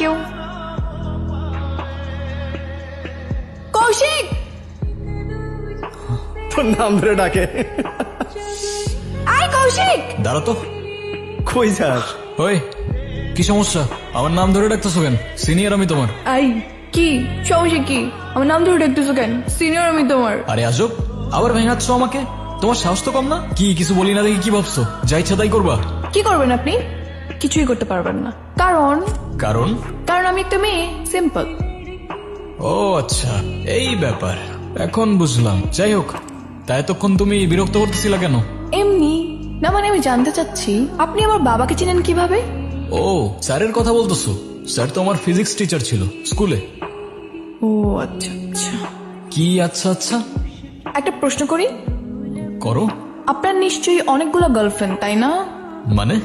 You. Kaushik, তোর নাম ধরে ডাকে। আয় কৌশিক। দাঁড়া তো। কই যাস? ওই কি সমস্যা? আমার নাম ধরে ডাকতেছো কেন? সিনিয়র আমি তোমার। আই কি সমস্যা? কি আমার নাম ধরে ডাকতেছো কেন? সিনিয়র আমি তোমার। আরে আজব, আবার ভেঙাচ্ছ আমাকে। তোমার সাহস তো কম না? কি কিছু বলি না দেখি কি ভাবছো? যা ইচ্ছা তাই করবা? কি করবেন আপনি? কিছুই করতে পারবেন না। কারণ কারণ কারণ আমি একটা মেয়ে, সিম্পল। ও আচ্ছা, এই ব্যাপার, এখন বুঝলাম। যাই হোক, তাই এতক্ষণ তুমি বিরক্ত করতেছিলা কেন? এমনি না, মানে আমি জানতে চাচ্ছি আপনি আমার বাবাকে চিনেন কিভাবে? ও স্যারের কথা বলতেছো? স্যার তো আমার ফিজিক্স টিচার ছিল স্কুলে। ও আচ্ছা আচ্ছা। কি আচ্ছা আচ্ছা? একটা প্রশ্ন করি। করো। আপনার নিশ্চয়ই অনেকগুলো গার্লফ্রেন্ড, তাই না? মানে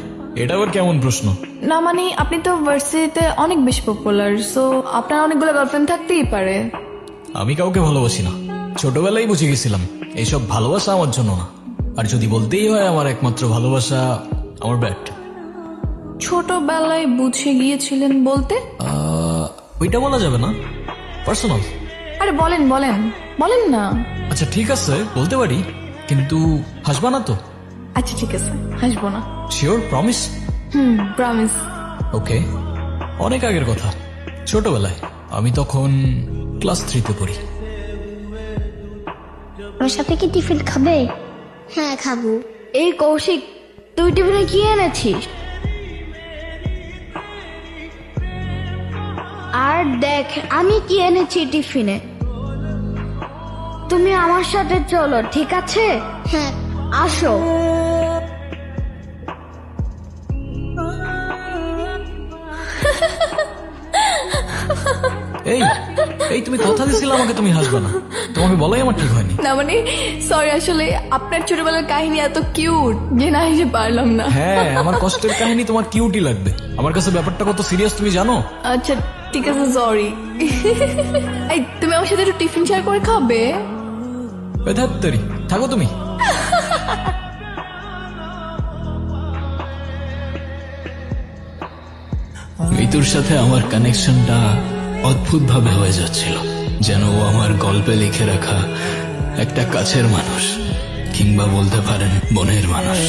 এটা আবার কেমন প্রশ্ন? না মানে আপনি তো ভার্সিটিতে অনেক বেশি পপুলার, সো আপনার অনেকগুলো গার্লফ্রেন্ড থাকতেই পারে। আমি কাউকে ভালোবাসি না, ছোটবেলায় বুঝে গেছিলাম এইসব ভালোবাসা আমার জন্য না। আর যদি বলতেই হয় আমার একমাত্র ভালোবাসা আমার ব্যাট। ছোটবেলায় বুঝে গিয়েছিলেন বলতে? ওইটা বলা যাবে না, পার্সোনাল। আরে বলেন বলেন বলেন না। আচ্ছা ঠিক আছে, বলতে পারি, কিন্তু হাসবা না তো? আচ্ছা ঠিক আছে, হাসবো না। শিওর? প্রমিস? প্রমিস। ওকে। অনেক আগের কথা, ছোটবেলায় আমি তখন ক্লাস 3-তে পড়ি। আমার সাথে কি টিফিন খাবে? হ্যাঁ খাবো। এই কৌশিক, তুই টিফিনে কি এনেছিস? আর দেখ আমি কি এনেছি টিফিনে। তুমি আমার সাথে চলো, ঠিক আছে? হ্যাঁ আসো। এই এই তুমি কথা দিছিলে আমাকে তুমি হাসবে না, তোমাকে বলাই আমার ঠিক হয়নি। না মানে সরি, আসলে আপনার ছোটবেলার কাহিনী এত কিউট যে না হেসে পারলাম না। হ্যাঁ, আমার কষ্টের কাহিনী তোমার কিউটি লাগবে। আমার কাছে ব্যাপারটা কত সিরিয়াস তুমি জানো? আচ্ছা ঠিক আছে, সরি। এই তুমি আমার সাথে একটু টিফিন শেয়ার করে খাবে? বেধাত্তারি, থাকো তুমি। ঋতুর সাথে আমার কানেকশনটা অদ্ভুত ভাবে হয়ে যাচ্ছিল, যেন ও আমার গল্পে লিখে রাখা একটা কাছের মানুষ, কিংবা বলতে পারেন মনের মানুষ।